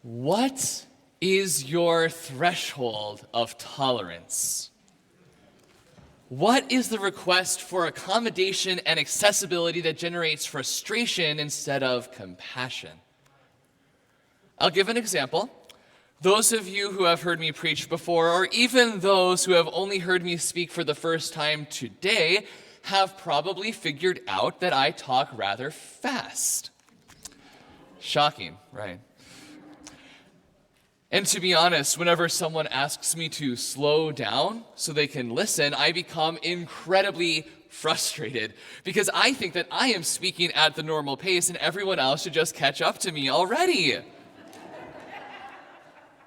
What is your threshold of tolerance? What is the request for accommodation and accessibility that generates frustration instead of compassion? I'll give an example. Those of you who have heard me preach before, or even those who have only heard me speak for the first time today, have probably figured out that I talk rather fast. Shocking, right? And to be honest, whenever someone asks me to slow down so they can listen, I become incredibly frustrated because I think that I am speaking at the normal pace and everyone else should just catch up to me already.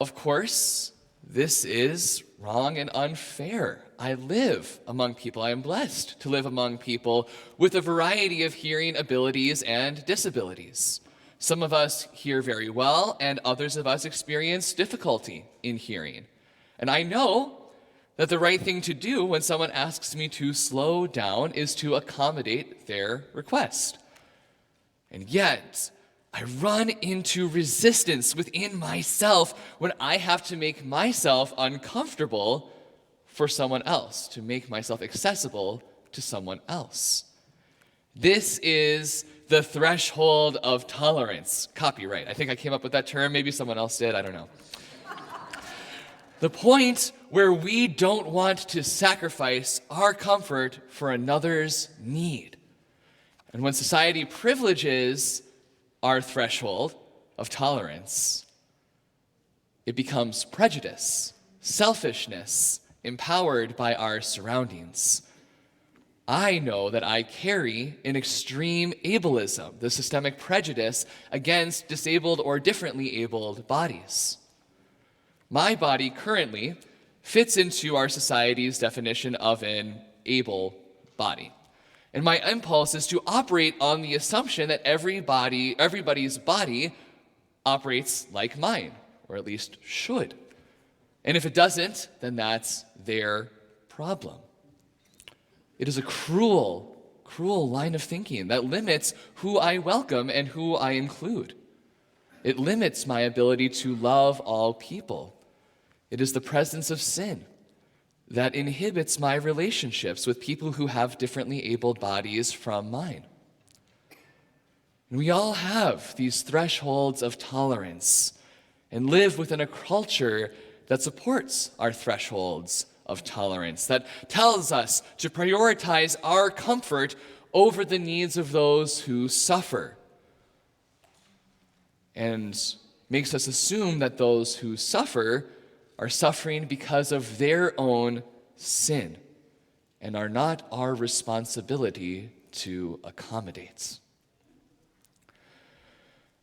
Of course, this is wrong and unfair. I live among people. I am blessed to live among people with a variety of hearing abilities and disabilities. Some of us hear very well, and others of us experience difficulty in hearing. And I know that the right thing to do when someone asks me to slow down is to accommodate their request. And yet, I run into resistance within myself when I have to make myself uncomfortable for someone else, to make myself accessible to someone else. This is the threshold of tolerance. Copyright. I think I came up with that term. Maybe someone else did. I don't know. The point where we don't want to sacrifice our comfort for another's need. And when society privileges our threshold of tolerance, it becomes prejudice, selfishness, empowered by our surroundings. I know that I carry an extreme ableism, the systemic prejudice against disabled or differently abled bodies. My body currently fits into our society's definition of an able body. And my impulse is to operate on the assumption that everybody's body operates like mine, or at least should. And if it doesn't, then that's their problem. It is a cruel line of thinking that limits who I welcome and who I include. It limits my ability to love all people. It is the presence of sin that inhibits my relationships with people who have differently abled bodies from mine. And we all have these thresholds of tolerance and live within a culture that supports our thresholds of tolerance, that tells us to prioritize our comfort over the needs of those who suffer, and makes us assume that those who suffer are suffering because of their own sin and are not our responsibility to accommodate.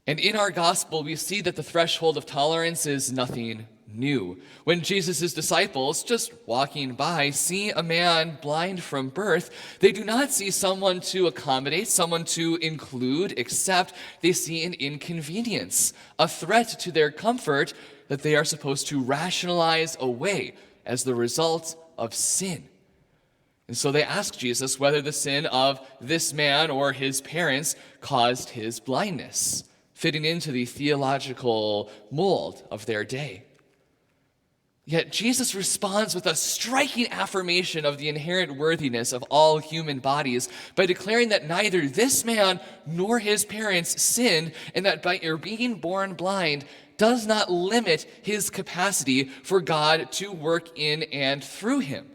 And in our gospel, we see that the threshold of tolerance is nothing new. When Jesus' disciples, just walking by, see a man blind from birth, they do not see someone to accommodate, someone to include, except they see an inconvenience, a threat to their comfort that they are supposed to rationalize away as the result of sin. And so they ask Jesus whether the sin of this man or his parents caused his blindness, fitting into the theological mold of their day. Yet Jesus responds with a striking affirmation of the inherent worthiness of all human bodies by declaring that neither this man nor his parents sinned, and that by being born blind does not limit his capacity for God to work in and through him.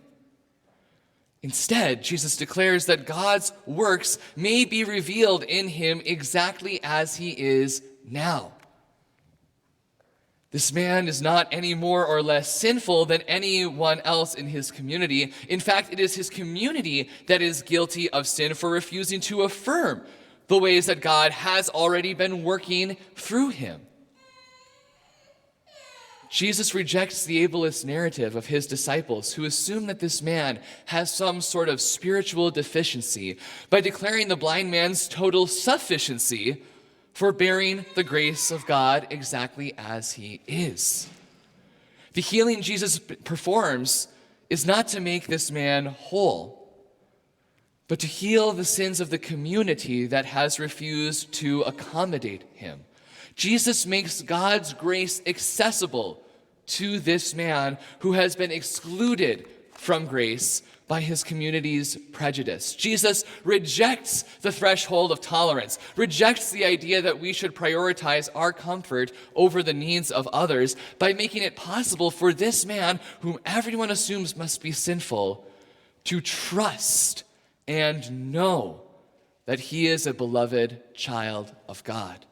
Instead, Jesus declares that God's works may be revealed in him exactly as he is now. This man is not any more or less sinful than anyone else in his community. In fact, it is his community that is guilty of sin for refusing to affirm the ways that God has already been working through him. Jesus rejects the ableist narrative of his disciples who assume that this man has some sort of spiritual deficiency by declaring the blind man's total sufficiency for bearing the grace of God exactly as he is. The healing Jesus performs is not to make this man whole, but to heal the sins of the community that has refused to accommodate him, Jesus makes God's grace accessible to this man who has been excluded from grace by his community's prejudice. Jesus rejects the threshold of tolerance, rejects the idea that we should prioritize our comfort over the needs of others by making it possible for this man, whom everyone assumes must be sinful, to trust and know that he is a beloved child of God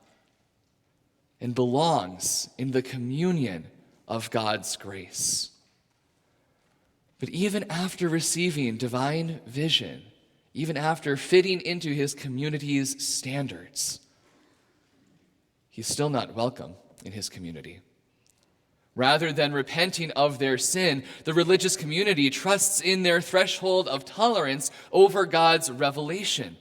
and belongs in the communion of God's grace. But even after receiving divine vision, even after fitting into his community's standards, he's still not welcome in his community. Rather than repenting of their sin, the religious community trusts in their threshold of tolerance over God's revelation.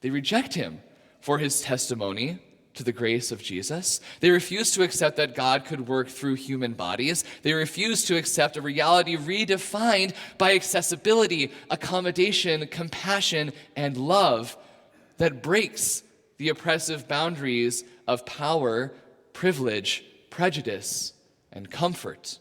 They reject him for his testimony to the grace of Jesus. They refuse to accept that God could work through human bodies. They refuse to accept a reality redefined by accessibility, accommodation, compassion, and love that breaks the oppressive boundaries of power, privilege, prejudice, and comfort.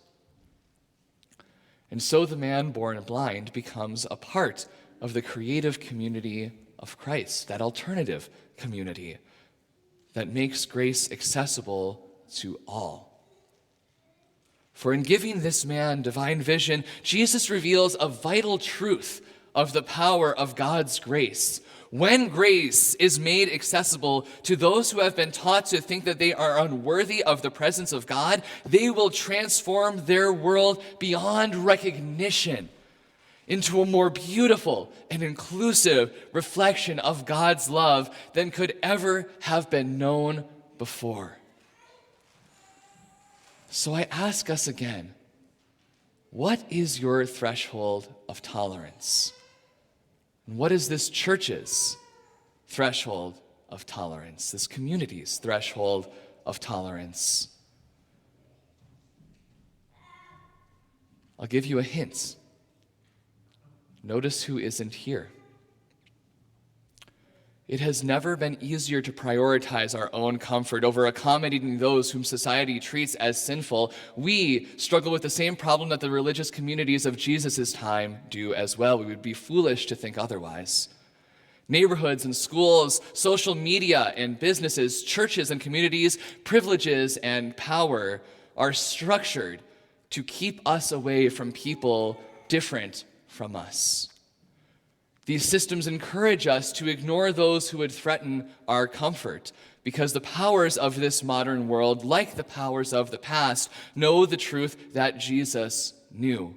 And so the man born blind becomes a part of the creative community of Christ, that alternative community that makes grace accessible to all. For in giving this man divine vision, Jesus reveals a vital truth of the power of God's grace. When grace is made accessible to those who have been taught to think that they are unworthy of the presence of God, they will transform their world beyond recognition into a more beautiful and inclusive reflection of God's love than could ever have been known before. So I ask us again, what is your threshold of tolerance? And what is this church's threshold of tolerance, this community's threshold of tolerance? I'll give you a hint. Notice who isn't here. It has never been easier to prioritize our own comfort over accommodating those whom society treats as sinful. We struggle with the same problem that the religious communities of Jesus' time do as well. We would be foolish to think otherwise. Neighborhoods and schools, social media and businesses, churches and communities, privileges and power are structured to keep us away from people different from us. These systems encourage us to ignore those who would threaten our comfort, because the powers of this modern world, like the powers of the past, know the truth that Jesus knew.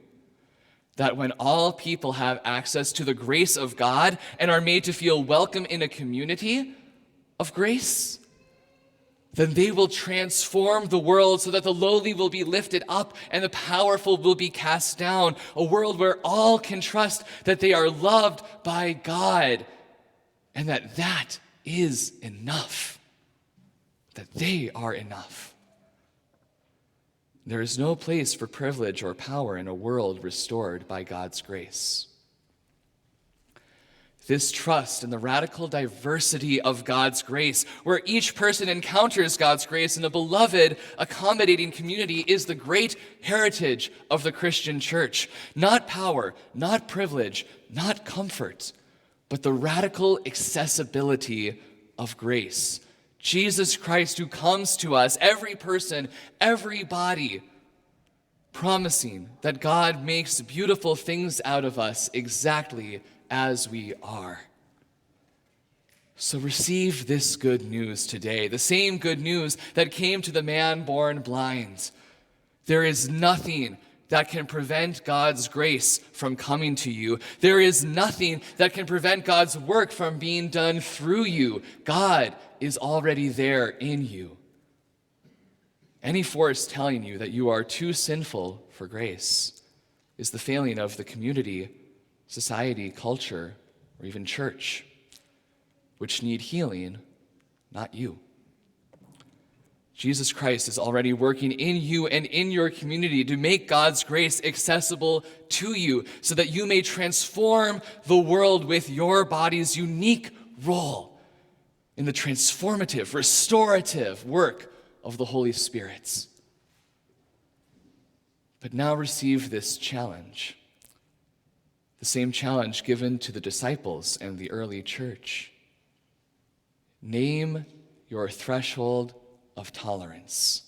That when all people have access to the grace of God and are made to feel welcome in a community of grace, then they will transform the world so that the lowly will be lifted up and the powerful will be cast down. A world where all can trust that they are loved by God and that is enough, that they are enough. There is no place for privilege or power in a world restored by God's grace. This trust in the radical diversity of God's grace, where each person encounters God's grace in a beloved, accommodating community, is the great heritage of the Christian church. Not power, not privilege, not comfort, but the radical accessibility of grace. Jesus Christ, who comes to us, every person, every body, promising that God makes beautiful things out of us exactly as we are. So receive this good news today, the same good news that came to the man born blind. There is nothing that can prevent God's grace from coming to you. There is nothing that can prevent God's work from being done through you. God is already there in you. Any force telling you that you are too sinful for grace is the failing of the community, society, culture, or even church, which need healing, not you. Jesus Christ is already working in you and in your community to make God's grace accessible to you so that you may transform the world with your body's unique role in the transformative, restorative work of the Holy Spirit. But now receive this challenge, the same challenge given to the disciples and the early church. Name your threshold of tolerance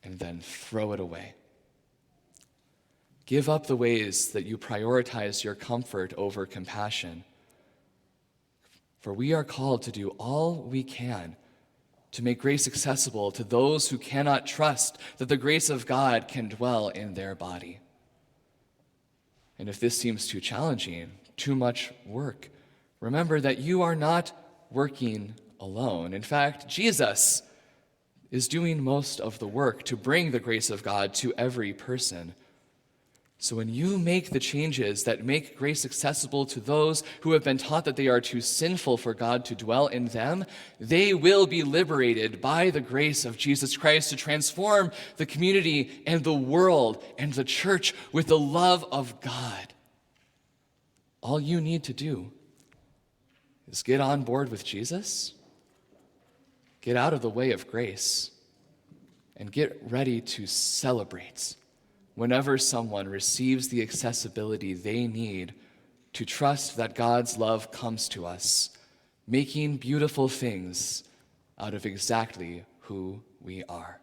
and then throw it away. Give up the ways that you prioritize your comfort over compassion. For we are called to do all we can to make grace accessible to those who cannot trust that the grace of God can dwell in their body. And if this seems too challenging, too much work, remember that you are not working alone. In fact, Jesus is doing most of the work to bring the grace of God to every person. So when you make the changes that make grace accessible to those who have been taught that they are too sinful for God to dwell in them, they will be liberated by the grace of Jesus Christ to transform the community and the world and the church with the love of God. All you need to do is get on board with Jesus, get out of the way of grace, and get ready to celebrate whenever someone receives the accessibility they need to trust that God's love comes to us, making beautiful things out of exactly who we are.